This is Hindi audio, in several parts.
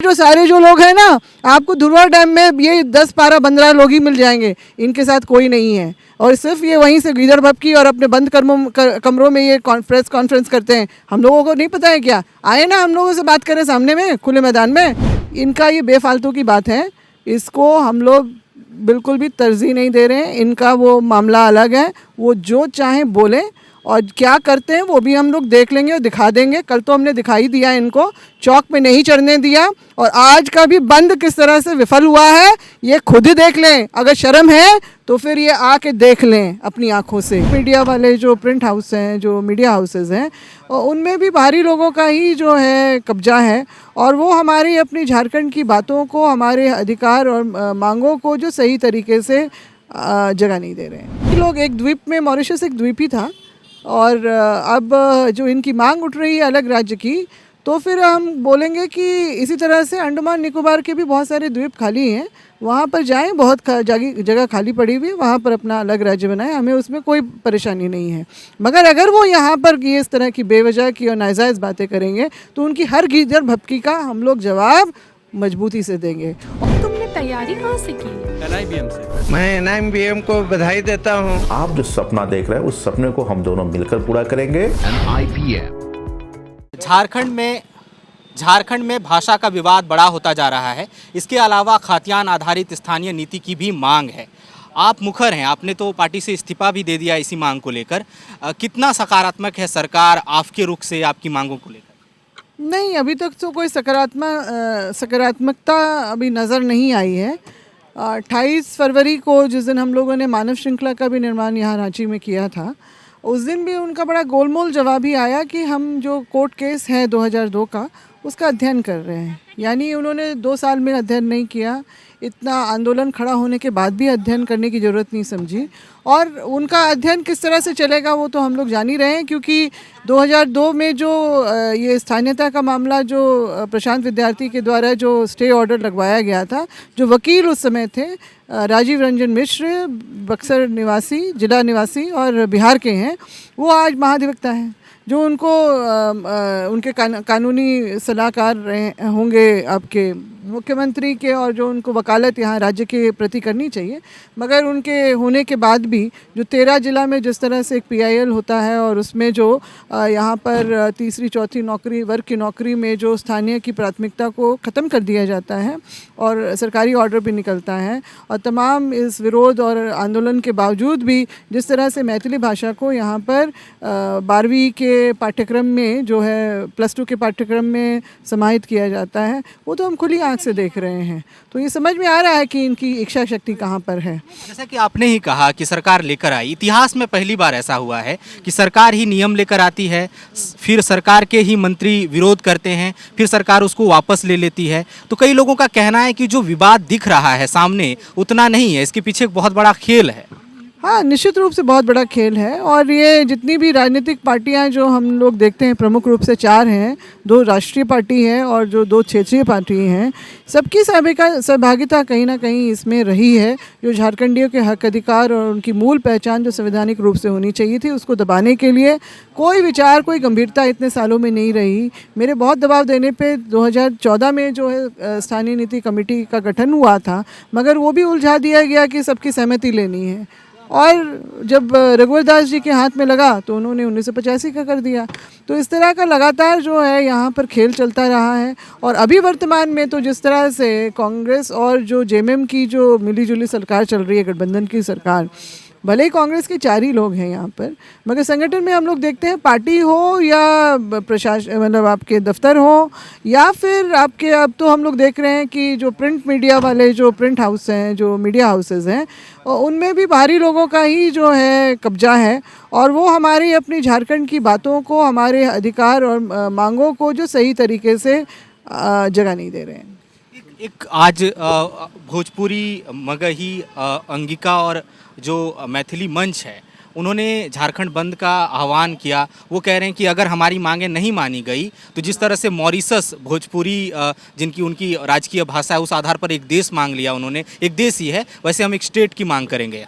जो सारे जो लोग हैं ना, आपको धुरवा डैम में ये 10-12-15 लोग ही मिल जाएंगे, इनके साथ कोई नहीं है। और सिर्फ ये वहीं से गीदड़ भपकी और अपने बंद कमरों में ये प्रेस कॉन्फ्रेंस करते हैं। हम लोगों को नहीं पता है क्या? आए ना हम लोगों से बात करें सामने में, खुले मैदान में। इनका ये बेफालतू की बात है, इसको हम लोग बिल्कुल भी तरजीह नहीं दे रहे हैं। इनका वो मामला अलग है, वो जो चाहें बोलें और क्या करते हैं वो भी हम लोग देख लेंगे और दिखा देंगे। कल तो हमने दिखाई दिया इनको, चौक पे नहीं चढ़ने दिया, और आज का भी बंद किस तरह से विफल हुआ है ये खुद ही देख लें। अगर शर्म है तो फिर ये आके देख लें अपनी आंखों से। मीडिया वाले जो प्रिंट हाउस हैं, जो मीडिया हाउसेस हैं, उनमें भी बाहरी लोगों का ही जो है कब्जा है, और वो हमारी अपनी झारखंड की बातों को, हमारे अधिकार और मांगों को जो सही तरीके से जगह नहीं दे रहे हैं। लोग एक द्वीप में, मॉरिशस एक द्वीप ही था, और अब जो इनकी मांग उठ रही है अलग राज्य की, तो फिर हम बोलेंगे कि इसी तरह से अंडमान निकोबार के भी बहुत सारे द्वीप खाली हैं, वहाँ पर जाएं। बहुत जगह खाली पड़ी हुई है, वहाँ पर अपना अलग राज्य बनाएं, हमें उसमें कोई परेशानी नहीं है। मगर अगर वो यहाँ पर ये इस तरह की बेवजह की और नाजायज़ बातें करेंगे तो उनकी हर गीदड़ भपकी का हम लोग जवाब मजबूती से देंगे। तुमने तैयारी कहाँ से की? NIBM से। मैं NIBM को बधाई देता हूँ। आप जो सपना देख रहे हैं उस सपने को हम दोनों मिलकर पूरा करेंगे। झारखंड में भाषा का विवाद बड़ा होता जा रहा है। इसके अलावा खाद्यान्न आधारित स्थानीय नीति की भी मांग है। आप मुखर हैं, आपने तो पार्टी से इस्तीफा भी दे दिया इसी मांग को लेकर। कितना सकारात्मक है सरकार आपके रुख से आपकी मांगों को लेकर? नहीं, अभी तक तो कोई सकारात्मकता अभी नज़र नहीं आई है। 28 फरवरी को जिस दिन हम लोगों ने मानव श्रृंखला का भी निर्माण यहाँ रांची में किया था, उस दिन भी उनका बड़ा गोलमोल जवाब ही आया कि हम जो कोर्ट केस है 2002 का, उसका अध्ययन कर रहे हैं। यानी उन्होंने 2 साल में अध्ययन नहीं किया, इतना आंदोलन खड़ा होने के बाद भी अध्ययन करने की ज़रूरत नहीं समझी। और उनका अध्ययन किस तरह से चलेगा वो तो हम लोग जान ही रहे हैं, क्योंकि 2002 में जो ये स्थानीयता का मामला जो प्रशांत विद्यार्थी के द्वारा जो स्टे ऑर्डर लगवाया गया था, जो वकील उस समय थे राजीव रंजन मिश्र, बक्सर निवासी, जिला निवासी और बिहार के हैं, वो आज महाधिवक्ता हैं। जो उनको उनके कानूनी सलाहकार होंगे आपके मुख्यमंत्री के, और जो उनको वकालत यहाँ राज्य के प्रति करनी चाहिए, मगर उनके होने के बाद भी जो 13 जिला में जिस तरह से एक PIL होता है और उसमें जो यहाँ पर तीसरी चौथी नौकरी, वर्ग की नौकरी में जो स्थानीय की प्राथमिकता को ख़त्म कर दिया जाता है और सरकारी ऑर्डर भी निकलता है, और तमाम इस विरोध और आंदोलन के बावजूद भी जिस तरह से मैथिली भाषा को यहाँ पर 12वीं के पाठ्यक्रम में जो है +2 के पाठ्यक्रम में समाहित किया जाता है, वो तो हम खुली आंख से देख रहे हैं। तो ये समझ में आ रहा है कि इनकी इच्छा शक्ति कहाँ पर है। जैसा कि आपने ही कहा कि सरकार लेकर आई, इतिहास में पहली बार ऐसा हुआ है कि सरकार ही नियम लेकर आती है, फिर सरकार के ही मंत्री विरोध करते हैं, फिर सरकार उसको वापस ले लेती है। तो कई लोगों का कहना है कि जो विवाद दिख रहा है सामने उतना नहीं है, इसके पीछे एक बहुत बड़ा खेल है। हाँ, निश्चित रूप से बहुत बड़ा खेल है। और ये जितनी भी राजनीतिक पार्टियां जो हम लोग देखते हैं, प्रमुख रूप से 4 हैं, 2 राष्ट्रीय पार्टी है और जो 2 क्षेत्रीय पार्टी हैं, सबकी सहभागिता कहीं ना कहीं इसमें रही है। जो झारखंडियों के हक अधिकार और उनकी मूल पहचान जो संवैधानिक रूप से होनी चाहिए थी, उसको दबाने के लिए कोई विचार, कोई गंभीरता इतने सालों में नहीं रही। मेरे बहुत दबाव देने पे 2014 में जो है स्थानीय नीति कमेटी का गठन हुआ था, मगर वो भी उलझा दिया गया कि सबकी सहमति लेनी है। और जब रघुवर दास जी के हाथ में लगा तो उन्होंने 1985 का कर दिया। तो इस तरह का लगातार जो है यहाँ पर खेल चलता रहा है। और अभी वर्तमान में तो जिस तरह से कांग्रेस और जो JMM की जो मिलीजुली सरकार चल रही है, गठबंधन की सरकार, भले ही कांग्रेस के 4 ही लोग हैं यहाँ पर, मगर संगठन में हम लोग देखते हैं पार्टी हो या प्रशासन, मतलब आपके दफ्तर हो, या फिर आपके, अब तो हम लोग देख रहे हैं कि जो प्रिंट मीडिया वाले जो प्रिंट हाउस हैं, जो मीडिया हाउसेस हैं, उनमें भी बाहरी लोगों का ही जो है कब्जा है, और वो हमारी अपनी झारखंड की बातों को, हमारे अधिकार और मांगों को जो सही तरीके से जगह नहीं दे रहे हैं। एक आज भोजपुरी, मगही, अंगिका और जो मैथिली मंच है, उन्होंने झारखंड बंद का आह्वान किया। वो कह रहे हैं कि अगर हमारी मांगें नहीं मानी गई तो जिस तरह से मॉरिशस भोजपुरी जिनकी उनकी राजकीय भाषा है, उस आधार पर एक देश मांग लिया उन्होंने, एक देश ही है, वैसे हम एक स्टेट की मांग करेंगे।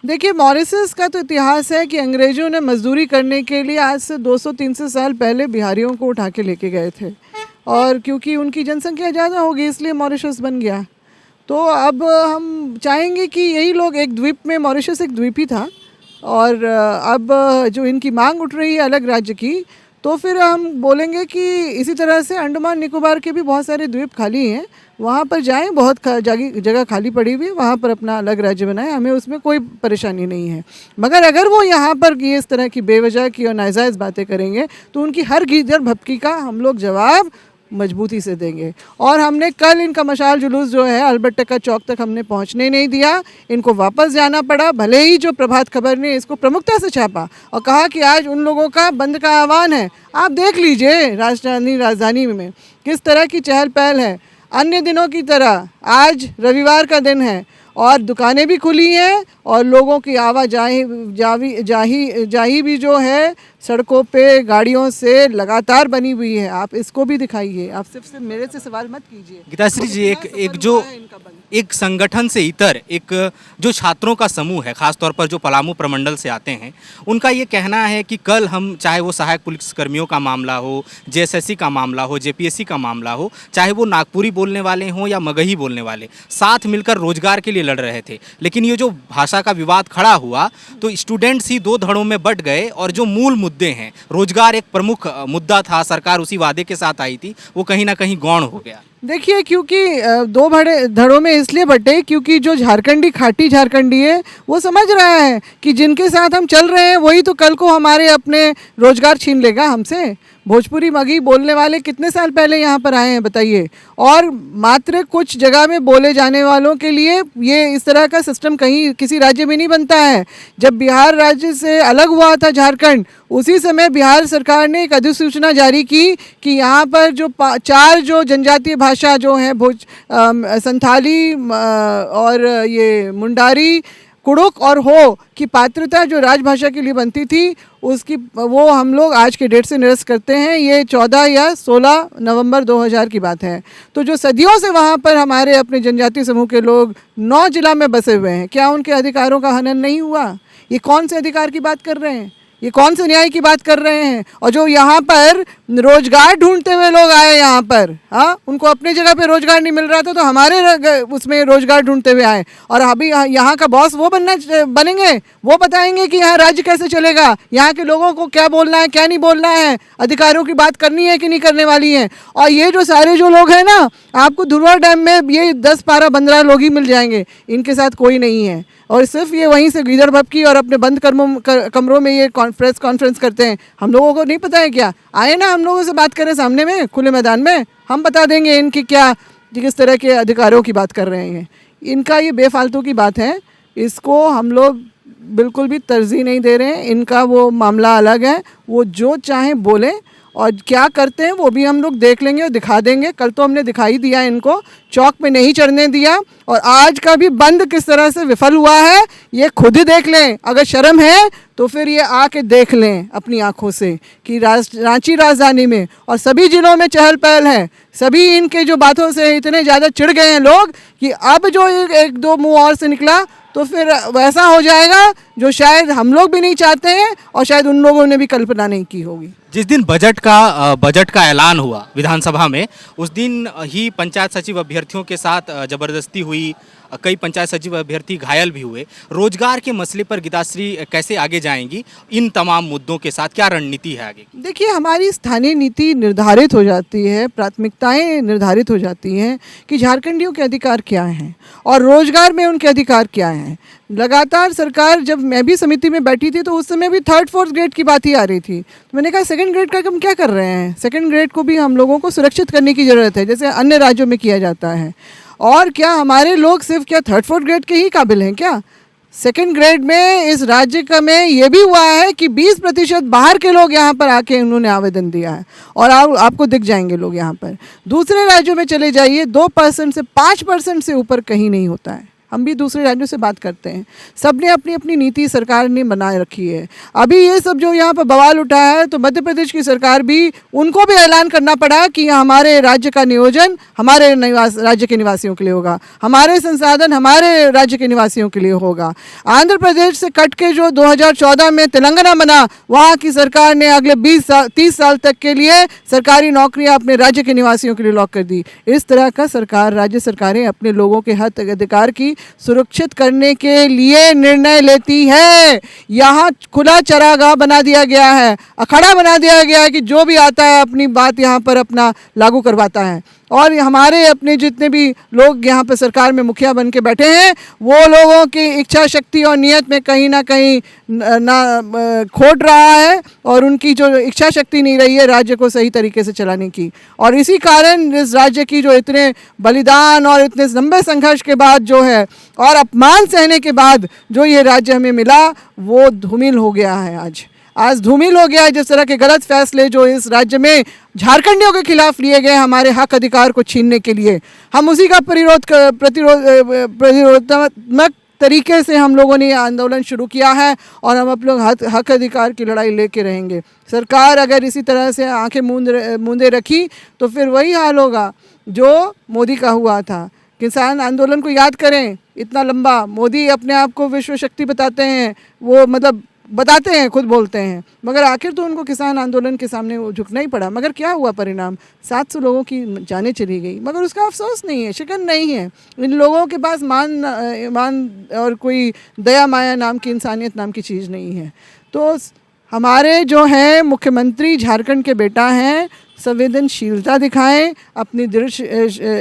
देखिए, मॉरिशस का तो इतिहास है कि अंग्रेज़ों ने मजदूरी करने के लिए आज से 200-300 साल पहले बिहारियों को उठा के लेके गए थे। और क्योंकि उनकी जनसंख्या ज़्यादा होगी इसलिए मॉरिशस बन गया। तो अब हम चाहेंगे कि यही लोग, एक द्वीप में, मॉरिशस एक द्वीप ही था, और अब जो इनकी मांग उठ रही है अलग राज्य की, तो फिर हम बोलेंगे कि इसी तरह से अंडमान निकोबार के भी बहुत सारे द्वीप खाली हैं, वहाँ पर जाएं, बहुत जगह खाली पड़ी हुई है, वहाँ पर अपना अलग राज्य बनाएं, हमें उसमें कोई परेशानी नहीं है। मगर अगर वो यहाँ पर ये इस तरह की बेवजह की और नाजायज़ बातें करेंगे तो उनकी हर गीदड़ भपकी का हम लोग जवाब मजबूती से देंगे। और हमने कल इनका मशाल जुलूस जो है अल्बर्ट टक्का चौक तक हमने पहुंचने नहीं दिया, इनको वापस जाना पड़ा। भले ही जो प्रभात खबर ने इसको प्रमुखता से छापा और कहा कि आज उन लोगों का बंद का आह्वान है, आप देख लीजिए राजधानी में किस तरह की चहल पहल है। अन्य दिनों की तरह आज रविवार का दिन है और दुकानें भी खुली हैं और लोगों की आवाजाही भी जो है सड़कों पे गाड़ियों से लगातार बनी हुई है। आप इसको भी दिखाइए, आप सिर्फ मेरे से सवाल मत कीजिए। गीताश्री जी, एक संगठन से इतर एक जो छात्रों का समूह है, खासतौर पर जो पलामू प्रमंडल से आते हैं, उनका ये कहना है कि कल हम, चाहे वो सहायक पुलिसकर्मियों का मामला हो, जेएसएससी का मामला हो, जेपीएससी का मामला हो, चाहे वो नागपुरी बोलने वाले हों या मगही बोलने वाले, साथ मिलकर रोजगार के लिए लड़ रहे थे। लेकिन ये जो भाषा का विवाद खड़ा हुआ तो स्टूडेंट्स ही दो धड़ों में बट गए और जो मूल मुद्दे हैं, रोजगार एक प्रमुख मुद्दा था, सरकार उसी वादे के साथ आई थी, वो कहीं ना कहीं गौण हो गया। देखिए, क्योंकि दो बड़े धड़ों में इसलिए बटे क्योंकि जो झारखंडी, खाटी झारखंडी है, वो समझ रहा है कि जिनके साथ हम चल रहे हैं वही तो कल को हमारे अपने रोजगार छीन लेगा हमसे। भोजपुरी मगही बोलने वाले कितने साल पहले यहाँ पर आए हैं बताइए, और मात्र कुछ जगह में बोले जाने वालों के लिए ये इस तरह का सिस्टम कहीं किसी राज्य में नहीं बनता है। जब बिहार राज्य से अलग हुआ था झारखंड, उसी समय बिहार सरकार ने एक अधिसूचना जारी की कि यहाँ पर जो 4 जो जनजातीय भाषा जो है, संथाली और ये मुंडारी, कुड़ुक और हो की पात्रता जो राजभाषा के लिए बनती थी, उसकी वो हम लोग आज के डेट से निरस्त करते हैं। ये 14 या 16 नवंबर 2000 की बात है। तो जो सदियों से वहाँ पर हमारे अपने जनजातीय समूह के लोग 9 जिला में बसे हुए हैं, क्या उनके अधिकारों का हनन नहीं हुआ? ये कौन से अधिकार की बात कर रहे हैं? ये कौन से न्याय की बात कर रहे हैं? और जो यहाँ पर रोजगार ढूंढते हुए लोग आए यहाँ पर, हाँ, उनको अपनी जगह पे रोजगार नहीं मिल रहा था तो हमारे उसमें रोजगार ढूंढते हुए आए, और अभी यहाँ का बॉस वो बनेंगे, वो बताएंगे कि यहाँ राज्य कैसे चलेगा, यहाँ के लोगों को क्या बोलना है, क्या नहीं बोलना है, अधिकारों की बात करनी है कि नहीं करने वाली है। और ये जो सारे जो लोग हैं ना, आपको धुरवा डैम में ये 10-12 15 लोग ही मिल जाएंगे, इनके साथ कोई नहीं है। और सिर्फ ये वहीं से गीदड़ भपकी और अपने बंद कमरों में ये प्रेस कॉन्फ्रेंस करते हैं। हम लोगों को नहीं पता है क्या? आए ना हम लोगों से बात करें सामने में, खुले मैदान में, हम बता देंगे इनकी क्या, किस तरह के अधिकारों की बात कर रहे हैं। इनका ये बेफालतू की बात है, इसको हम लोग बिल्कुल भी तरजीह नहीं दे रहे हैं। इनका वो मामला अलग है, वो जो चाहें बोलें, और क्या करते हैं वो भी हम लोग देख लेंगे और दिखा देंगे। कल तो हमने दिखाई दिया, इनको चौक पे नहीं चढ़ने दिया, और आज का भी बंद किस तरह से विफल हुआ है ये खुद ही देख लें। अगर शर्म है तो फिर ये आके देख लें अपनी आंखों से कि रांची राजधानी में और सभी जिलों में चहल पहल है। सभी इनके जो बातों से इतने ज़्यादा चिढ़ गए हैं लोग कि अब जो एक दो मुंह और से निकला तो फिर वैसा हो जाएगा जो शायद हम लोग भी नहीं चाहते हैं और शायद उन लोगों ने भी कल्पना नहीं की होगी। जिस दिन बजट का ऐलान हुआ विधानसभा में, उस दिन ही पंचायत सचिव अभ्यर्थियों के साथ ज़बरदस्ती हुई, कई पंचायत सचिव अभ्यर्थी घायल भी हुए। रोजगार के मसले पर गीताश्री कैसे आगे जाएंगी इन तमाम मुद्दों के साथ, क्या रणनीति है आगे? देखिए, हमारी स्थानीय नीति निर्धारित हो जाती है, प्राथमिकताएं निर्धारित हो जाती हैं कि झारखंडियों के अधिकार क्या हैं और रोजगार में उनके अधिकार क्या हैं। लगातार सरकार, जब मैं भी समिति में बैठी थी तो उस समय भी 3rd-4th ग्रेड की बात ही आ रही थी, तो मैंने कहा 2nd ग्रेड का हम क्या कर रहे हैं? 2nd ग्रेड को भी हम लोगों को सुरक्षित करने की ज़रूरत है, जैसे अन्य राज्यों में किया जाता है। और क्या हमारे लोग सिर्फ क्या 3rd-4th ग्रेड के ही काबिल हैं क्या? 2nd ग्रेड में इस राज्य का में ये भी हुआ है कि 20% बाहर के लोग यहाँ पर आके उन्होंने आवेदन दिया है, और आपको दिख जाएंगे लोग यहाँ पर। दूसरे राज्यों में चले जाइए, 2% से 5% से ऊपर कहीं नहीं होता है। हम भी दूसरे राज्यों से बात करते हैं, सबने अपनी अपनी नीति सरकार ने बनाए रखी है। अभी ये सब जो यहाँ पर बवाल उठा है, तो मध्य प्रदेश की सरकार भी, उनको भी ऐलान करना पड़ा कि हमारे राज्य का नियोजन हमारे राज्य के निवासियों के लिए होगा, हमारे संसाधन हमारे राज्य के निवासियों के लिए होगा। आंध्र प्रदेश से कट के जो 2014 में तेलंगाना बना, वहाँ की सरकार ने अगले 30 साल तक के लिए सरकारी नौकरियां अपने राज्य के निवासियों के लिए लॉक कर दी। इस तरह का सरकार, राज्य सरकारें अपने लोगों के हक अधिकार की सुरक्षित करने के लिए निर्णय लेती है। यहाँ खुला चरागाह बना दिया गया है, अखाड़ा बना दिया गया है कि जो भी आता है अपनी बात यहाँ पर अपना लागू करवाता है। और हमारे अपने जितने भी लोग यहाँ पर सरकार में मुखिया बन के बैठे हैं, वो लोगों की इच्छा शक्ति और नियत में कहीं ना कहीं खोट रहा है, और उनकी जो इच्छा शक्ति नहीं रही है राज्य को सही तरीके से चलाने की। और इसी कारण इस राज्य की जो इतने बलिदान और इतने लंबे संघर्ष के बाद जो है, और अपमान सहने के बाद जो ये राज्य हमें मिला, वो धूमिल हो गया है। आज धूमिल हो गया है। जिस तरह के गलत फैसले जो इस राज्य में झारखंडियों के खिलाफ लिए गए हमारे हक अधिकार को छीनने के लिए, हम उसी का प्रतिरोधात्मक तरीके से हम लोगों ने आंदोलन शुरू किया है, और हम अपने हक अधिकार की लड़ाई लेके रहेंगे। सरकार अगर इसी तरह से आंखें मूंदे रखी तो फिर वही हाल होगा जो मोदी का हुआ था। किसान आंदोलन को याद करें, इतना लंबा, मोदी अपने आप को विश्व शक्ति बताते हैं, वो मतलब बताते हैं, खुद बोलते हैं, मगर आखिर तो उनको किसान आंदोलन के सामने वो झुकना ही पड़ा। मगर क्या हुआ परिणाम? 700 लोगों की जानें चली गई, मगर उसका अफसोस नहीं है, शिकन नहीं है। इन लोगों के पास मान और कोई दया माया नाम की, इंसानियत नाम की चीज़ नहीं है। तो हमारे जो है मुख्यमंत्री झारखंड के बेटा हैं, संवेदनशीलता दिखाएं, अपनी दृढ़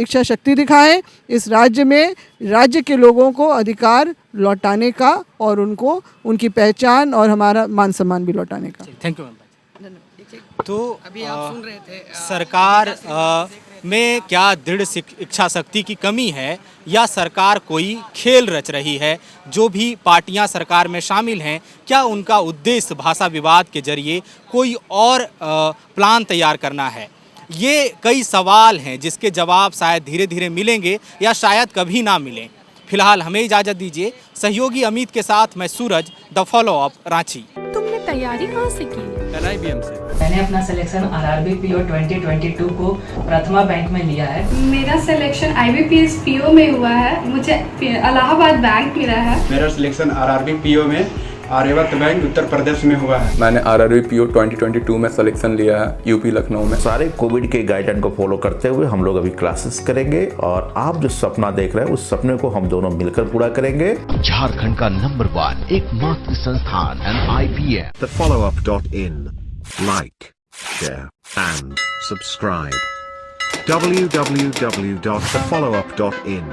इच्छा शक्ति दिखाएं, इस राज्य में राज्य के लोगों को अधिकार लौटाने का और उनको उनकी पहचान और हमारा मान सम्मान भी लौटाने का। Thank you ma'am. तो अभी आप सुन रहे थे सरकार में क्या दृढ़ इच्छा शक्ति की कमी है, या सरकार कोई खेल रच रही है? जो भी पार्टियां सरकार में शामिल हैं, क्या उनका उद्देश्य भाषा विवाद के जरिए कोई और प्लान तैयार करना है? ये कई सवाल हैं जिसके जवाब शायद धीरे धीरे मिलेंगे, या शायद कभी ना मिलें। फिलहाल हमें इजाज़त दीजिए। सहयोगी अमित के साथ मैं सूरज, द फॉलो अप, रांची। तुमने तैयारी कहाँ से की? LIBM से। मैंने अपना सिलेक्शन RRB PO 2022 को प्रथमा बैंक में लिया है। मेरा सिलेक्शन IBPS PO में हुआ है, मुझे इलाहाबाद बैंक मिला है। मेरा सिलेक्शन RRB PO में आर्यवर्त बैंक उत्तर प्रदेश में हुआ है। मैंने RRB PO 2022 में सिलेक्शन लिया है UP लखनऊ में। सारे कोविड के गाइडलाइन को फॉलो करते हुए हम लोग अभी क्लासेस करेंगे, और आप जो सपना देख रहे हैं उस सपने को हम दोनों मिलकर पूरा करेंगे। झारखंड का नंबर 1 एकमात्र संस्थान NIPM। thefollowup.in. Like, share and subscribe. www.thefollowup.in